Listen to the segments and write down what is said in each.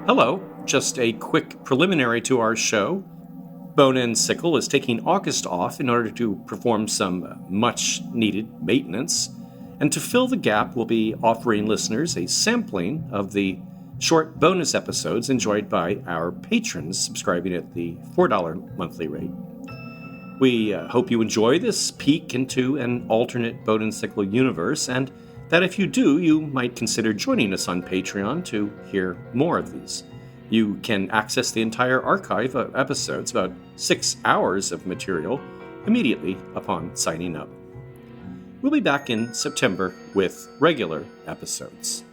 Hello, just a quick preliminary to our show. Bone and Sickle is taking August off in order to perform some much-needed maintenance, and to fill the gap, we'll be offering listeners a sampling of the short bonus episodes enjoyed by our patrons subscribing at the $4 monthly rate. We hope you enjoy this peek into an alternate Bone and Sickle universe, and that if you do, you might consider joining us on Patreon to hear more of these. You can access the entire archive of episodes, about 6 hours of material, immediately upon signing up. We'll be back in September with regular episodes.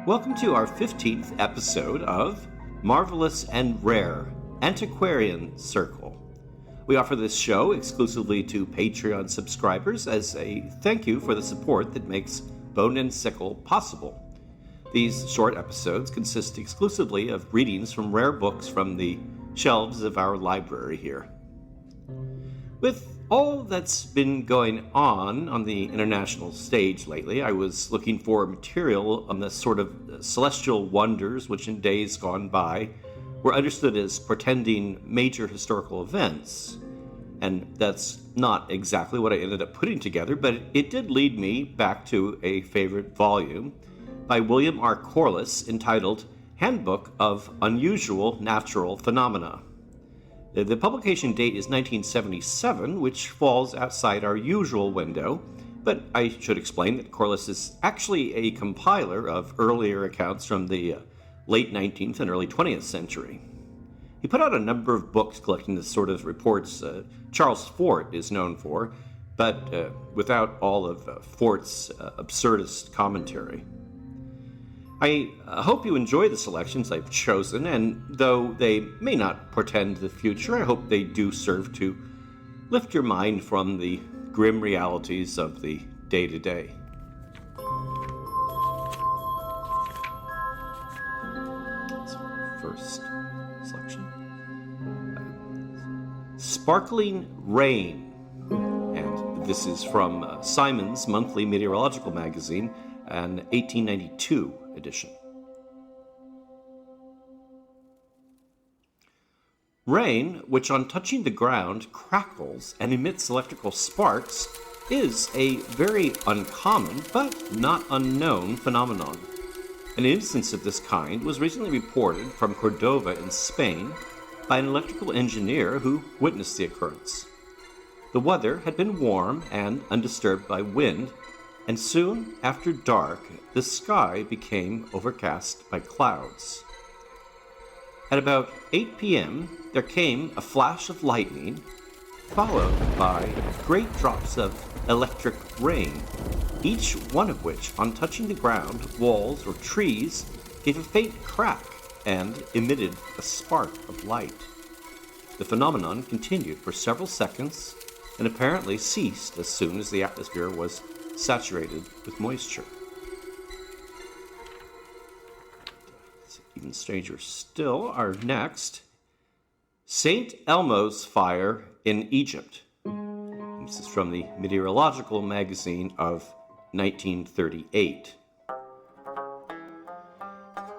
Welcome to our 15th episode of Marvelous and Rare Antiquarian Circle. We offer this show exclusively to Patreon subscribers as a thank you for the support that makes Bone and Sickle possible. These short episodes consist exclusively of readings from rare books from the shelves of our library here. With all that's been going on the international stage lately, I was looking for material on the sort of celestial wonders which in days gone by were understood as portending major historical events. And that's not exactly what I ended up putting together, but it did lead me back to a favorite volume by William R. Corliss entitled Handbook of Unusual Natural Phenomena. The publication date is 1977, which falls outside our usual window, but I should explain that Corliss is actually a compiler of earlier accounts from the late 19th and early 20th century. He put out a number of books collecting the sort of reports Charles Fort is known for, but without all of Fort's absurdist commentary. I hope you enjoy the selections I've chosen, and though they may not portend the future, I hope they do serve to lift your mind from the grim realities of the day-to-day. So, first selection. Sparkling Rain. And this is from Simon's Monthly Meteorological Magazine, an 1892 edition. Rain, which on touching the ground crackles and emits electrical sparks, is a very uncommon but not unknown phenomenon. An instance of this kind was recently reported from Cordova in Spain by an electrical engineer who witnessed the occurrence. The weather had been warm and undisturbed by wind, and soon after dark, the sky became overcast by clouds. At about 8 p.m., there came a flash of lightning, followed by great drops of electric rain, each one of which, on touching the ground, walls, or trees, gave a faint crack and emitted a spark of light. The phenomenon continued for several seconds and apparently ceased as soon as the atmosphere was saturated with moisture. Even stranger still, our next, St. Elmo's Fire in Egypt. This is from the Meteorological Magazine of 1938.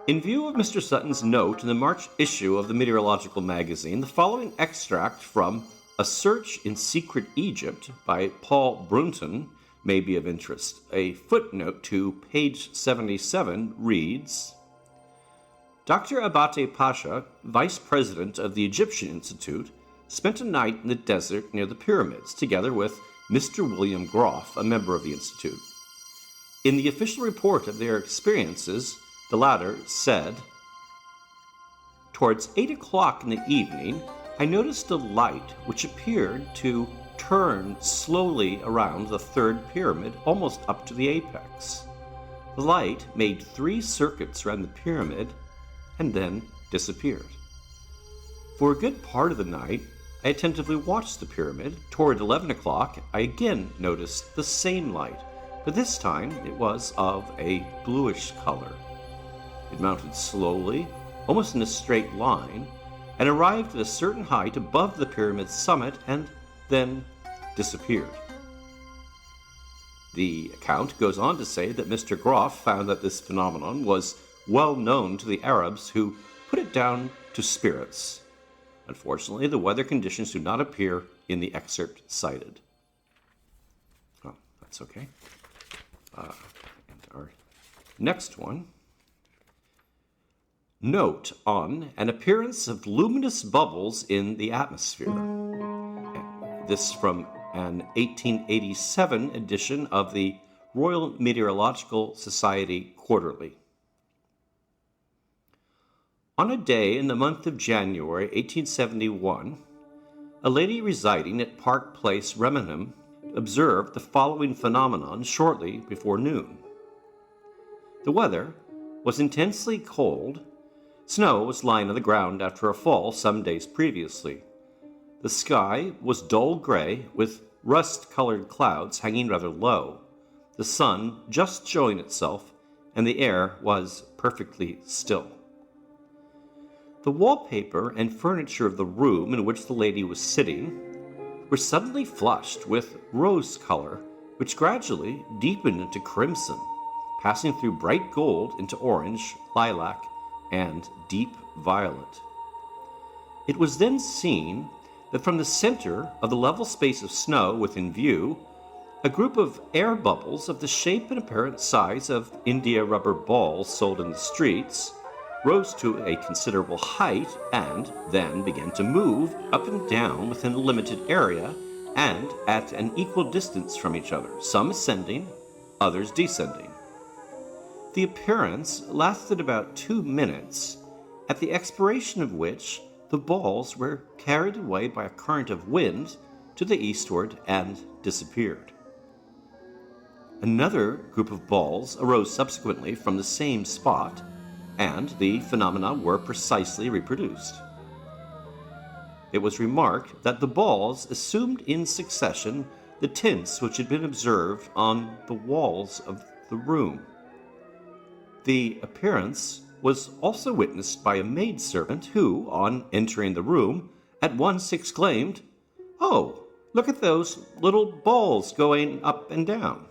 In view of Mr. Sutton's note in the March issue of the Meteorological Magazine, the following extract from A Search in Secret Egypt by Paul Brunton may be of interest. A footnote to page 77 reads, Dr. Abate Pasha, vice president of the Egyptian Institute, spent a night in the desert near the pyramids, together with Mr. William Groff, a member of the Institute. In the official report of their experiences, the latter said, Towards 8 o'clock in the evening, I noticed a light which appeared to turn slowly around the third pyramid, almost up to the apex. The light made 3 circuits around the pyramid and then disappeared. For a good part of the night, I attentively watched the pyramid. Toward 11 o'clock, I again noticed the same light, but this time it was of a bluish color. It mounted slowly almost in a straight line, and arrived at a certain height above the pyramid's summit and then disappeared. The account goes on to say that Mr. Groff found that this phenomenon was well known to the Arabs, who put it down to spirits. Unfortunately, the weather conditions do not appear in the excerpt cited. Oh, that's okay. And our next one. Note on an appearance of luminous bubbles in the atmosphere. This from an 1887 edition of the Royal Meteorological Society Quarterly. On a day in the month of January 1871, a lady residing at Park Place, Remenham, observed the following phenomenon shortly before noon. The weather was intensely cold. Snow was lying on the ground after a fall some days previously. The sky was dull gray with rust-colored clouds hanging rather low, the sun just showing itself, and the air was perfectly still. The wallpaper and furniture of the room in which the lady was sitting were suddenly flushed with rose color, which gradually deepened into crimson, passing through bright gold into orange, lilac, and deep violet. It was then seen that from the center of the level space of snow within view, a group of air bubbles of the shape and apparent size of India rubber balls sold in the streets rose to a considerable height and then began to move up and down within a limited area and at an equal distance from each other, some ascending, others descending. The appearance lasted about 2 minutes, at the expiration of which the balls were carried away by a current of wind to the eastward and disappeared. Another group of balls arose subsequently from the same spot, and the phenomena were precisely reproduced. It was remarked that the balls assumed in succession the tints which had been observed on the walls of the room. The appearance was also witnessed by a maidservant who, on entering the room, at once exclaimed, "Oh, look at those little balls going up and down."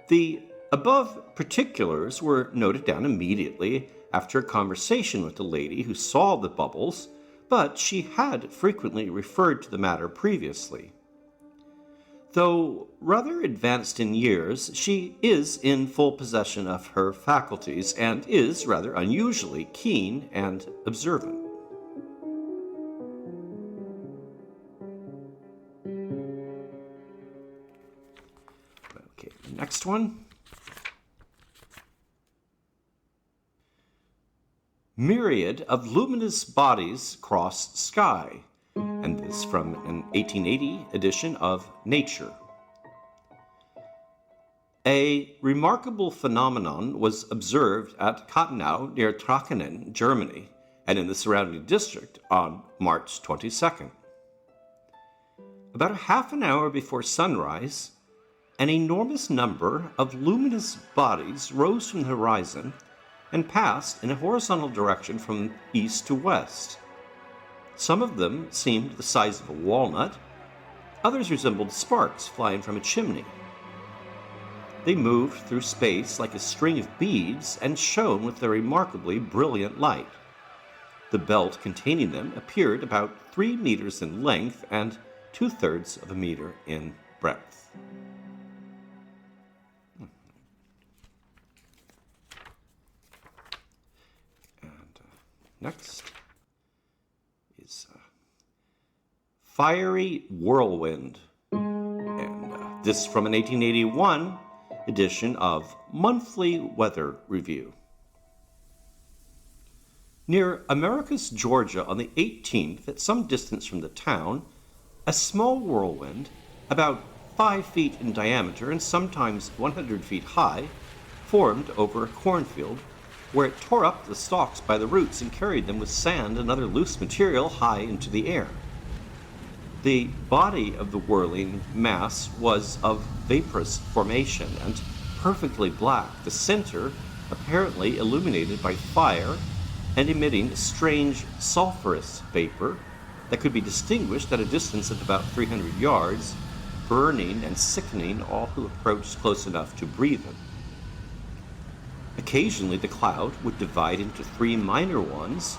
The above particulars were noted down immediately after a conversation with the lady who saw the bubbles, but she had frequently referred to the matter previously. Though rather advanced in years, she is in full possession of her faculties and is rather unusually keen and observant. Okay, next one. Myriad of luminous bodies crossed sky, and this from an 1880 edition of Nature. A remarkable phenomenon was observed at Kattenau near Trakenen, Germany, and in the surrounding district on March 22nd. About a half an hour before sunrise, an enormous number of luminous bodies rose from the horizon and passed in a horizontal direction from east to west. Some of them seemed the size of a walnut, others resembled sparks flying from a chimney. They moved through space like a string of beads and shone with a remarkably brilliant light. The belt containing them appeared about 3 meters in length and 2/3 of a meter in breadth. Next is Fiery Whirlwind, and this from an 1881 edition of Monthly Weather Review. Near Americus, Georgia, on the 18th, at some distance from the town, a small whirlwind, about 5 feet in diameter and sometimes 100 feet high, formed over a cornfield, where it tore up the stalks by the roots and carried them with sand and other loose material high into the air. The body of the whirling mass was of vaporous formation and perfectly black, the center apparently illuminated by fire and emitting a strange sulphurous vapor that could be distinguished at a distance of about 300 yards, burning and sickening all who approached close enough to breathe it. Occasionally the cloud would divide into three minor ones,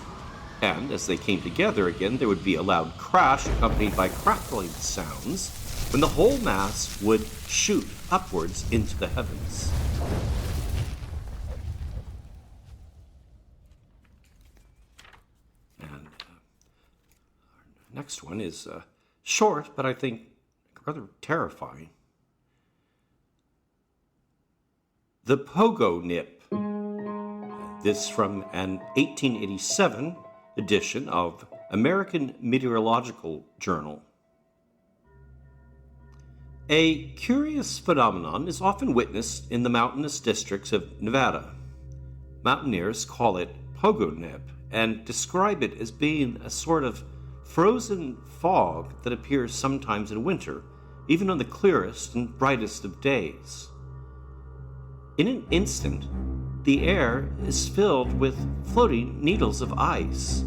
and as they came together again, there would be a loud crash accompanied by crackling sounds when the whole mass would shoot upwards into the heavens. And our next one is short, but I think rather terrifying. The Pogo Nip. This from an 1887 edition of American Meteorological Journal. A curious phenomenon is often witnessed in the mountainous districts of Nevada. Mountaineers call it Pogo Nip and describe it as being a sort of frozen fog that appears sometimes in winter, even on the clearest and brightest of days. In an instant, the air is filled with floating needles of ice.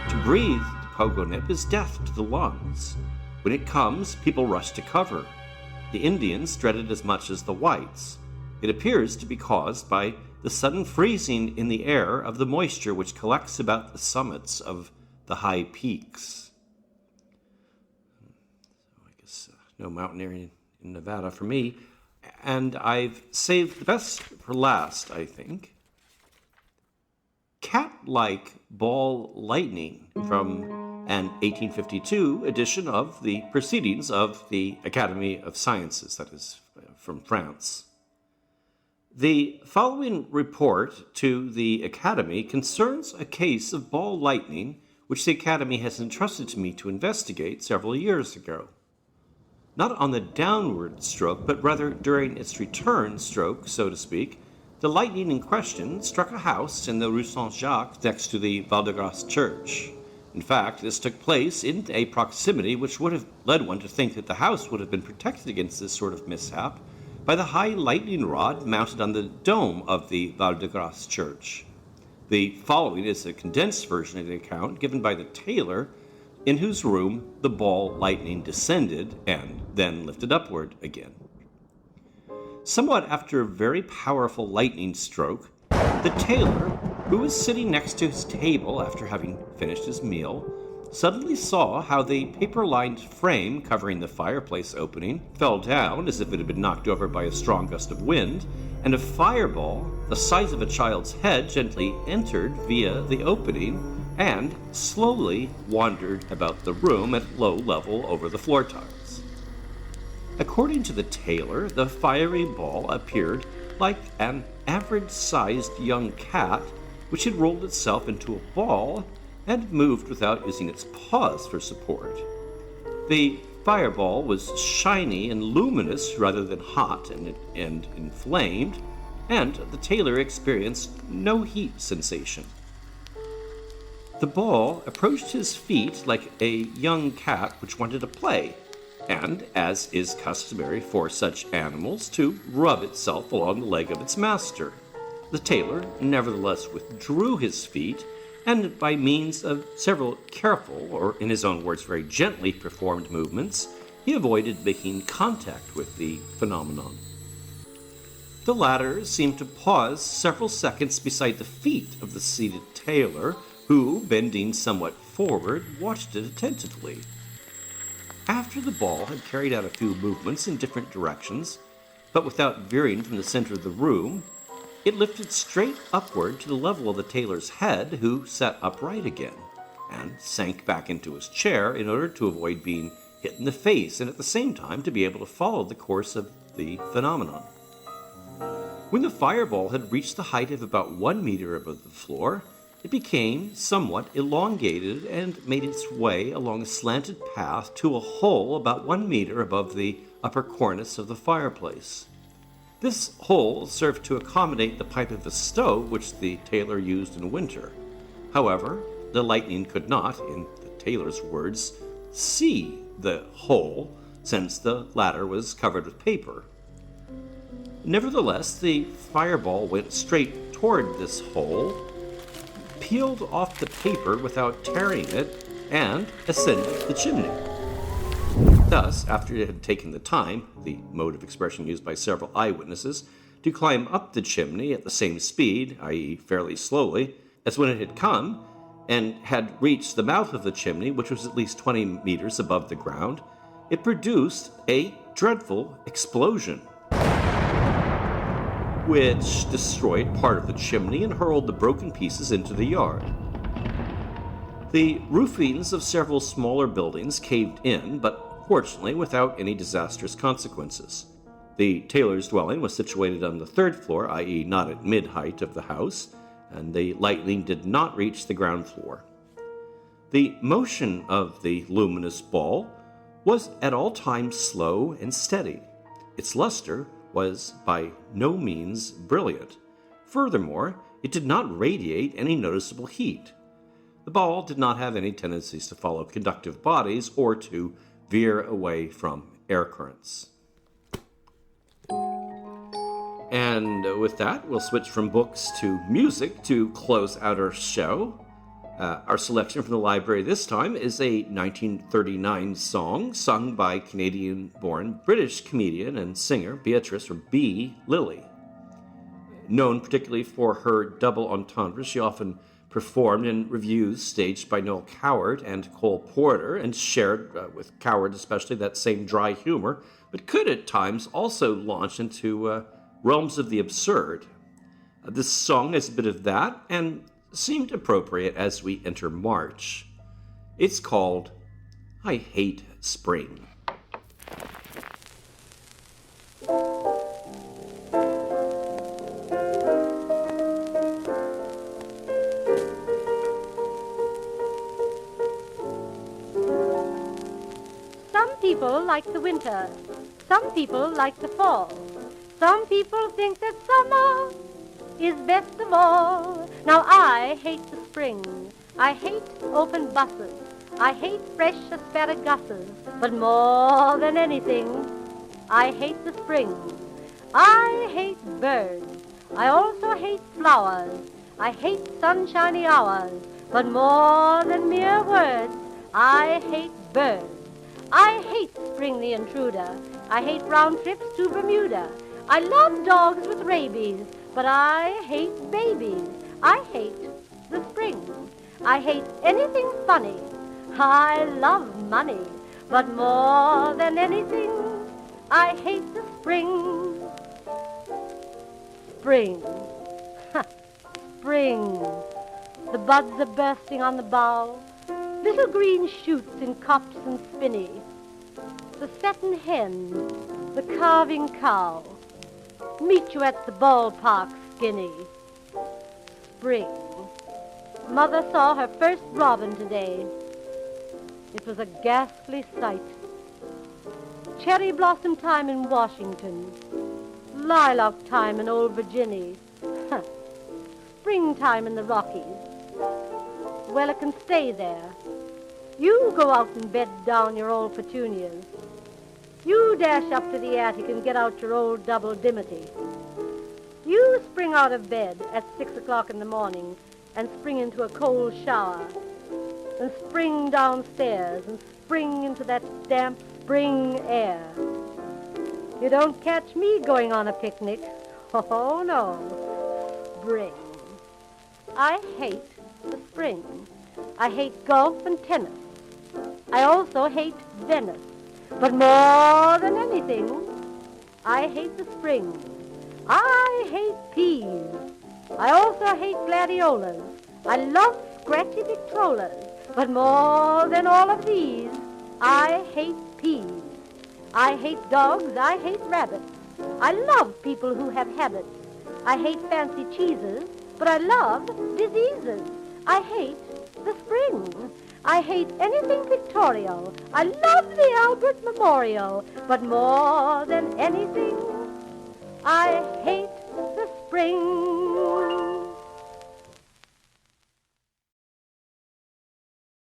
To breathe the Pogo Nip is death to the lungs. When it comes, people rush to cover. The Indians dread it as much as the whites. It appears to be caused by the sudden freezing in the air of the moisture which collects about the summits of the high peaks. So I guess no mountaineering in Nevada for me. And I've saved the best for last, I think. Cat-like ball lightning from an 1852 edition of the Proceedings of the Academy of Sciences, that is, from France. The following report to the Academy concerns a case of ball lightning which the Academy has entrusted to me to investigate several years ago. Not on the downward stroke, but rather during its return stroke, so to speak, the lightning in question struck a house in the Rue Saint-Jacques next to the Val-de-Grâce church. In fact, this took place in a proximity which would have led one to think that the house would have been protected against this sort of mishap by the high lightning rod mounted on the dome of the Val-de-Grâce church. The following is a condensed version of the account given by the tailor, in whose room the ball lightning descended and then lifted upward again. Somewhat after a very powerful lightning stroke, the tailor, who was sitting next to his table after having finished his meal, suddenly saw how the paper-lined frame covering the fireplace opening fell down as if it had been knocked over by a strong gust of wind, and a fireball, the size of a child's head, gently entered via the opening and slowly wandered about the room at low level over the floor tiles. According to the tailor, the fiery ball appeared like an average-sized young cat which had rolled itself into a ball and moved without using its paws for support. The fireball was shiny and luminous rather than hot and inflamed, and the tailor experienced no heat sensation. The ball approached his feet like a young cat which wanted to play, and, as is customary for such animals, to rub itself along the leg of its master. The tailor nevertheless withdrew his feet, and by means of several careful, or in his own words very gently performed movements, he avoided making contact with the phenomenon. The latter seemed to pause several seconds beside the feet of the seated tailor, who, bending somewhat forward, watched it attentively. After the ball had carried out a few movements in different directions, but without veering from the center of the room, it lifted straight upward to the level of the tailor's head, who sat upright again, and sank back into his chair in order to avoid being hit in the face and at the same time to be able to follow the course of the phenomenon. When the fireball had reached the height of about 1 meter above the floor, it became somewhat elongated and made its way along a slanted path to a hole about 1 meter above the upper cornice of the fireplace. This hole served to accommodate the pipe of a stove which the tailor used in winter. However, the lightning could not, in the tailor's words, see the hole, since the latter was covered with paper. Nevertheless, the fireball went straight toward this hole, peeled off the paper without tearing it and ascended the chimney. Thus, after it had taken the time, the mode of expression used by several eyewitnesses, to climb up the chimney at the same speed, i.e. fairly slowly, as when it had come, and had reached the mouth of the chimney, which was at least 20 meters above the ground, it produced a dreadful explosion, which destroyed part of the chimney and hurled the broken pieces into the yard. The roofings of several smaller buildings caved in, but fortunately without any disastrous consequences. The tailor's dwelling was situated on the third floor, i.e. not at mid-height of the house, and the lightning did not reach the ground floor. The motion of the luminous ball was at all times slow and steady. Its luster was by no means brilliant. Furthermore, it did not radiate any noticeable heat. The ball did not have any tendencies to follow conductive bodies or to veer away from air currents. And with that, we'll switch from books to music to close out our show. Our selection from the library this time is a 1939 song sung by Canadian-born British comedian and singer Beatrice, or B. Lilly. Known particularly for her double entendres, she often performed in revues staged by Noel Coward and Cole Porter, and shared with Coward especially that same dry humor, but could at times also launch into realms of the absurd. This song has a bit of that, and seemed appropriate as we enter March. It's called I Hate Spring. Some people like the winter. Some people like the fall. Some people think that summer is best of all. Now I hate the spring. I hate open buses. I hate fresh asparaguses. But more than anything, I hate the spring. I hate birds. I also hate flowers. I hate sunshiny hours. But more than mere words, I hate birds. I hate spring the intruder. I hate round trips to Bermuda. I love dogs with rabies, but I hate babies. I hate the spring. I hate anything funny. I love money, but more than anything, I hate the spring. Spring. Spring. The buds are bursting on the bough. Little green shoots in cups and spinney. The settin' hen, the calving cow, meet you at the ballpark skinny. Spring. Mother saw her first robin today. It was a ghastly sight. Cherry blossom time in Washington. Lilac time in old Virginia. Springtime in the Rockies. Well, it can stay there. You go out and bed down your old petunias. You dash up to the attic and get out your old double dimity. You spring out of bed at 6 o'clock in the morning and spring into a cold shower, and spring downstairs and spring into that damp spring air. You don't catch me going on a picnic. Oh, no. Spring. I hate the spring. I hate golf and tennis. I also hate Venice. But more than anything, I hate the spring. I hate peas. I also hate gladiolas. I love scratchy Victrolas. But more than all of these, I hate peas. I hate dogs. I hate rabbits. I love people who have habits. I hate fancy cheeses, but I love diseases. I hate the spring. I hate anything pictorial. I love the Albert Memorial. But more than anything, I hate the spring.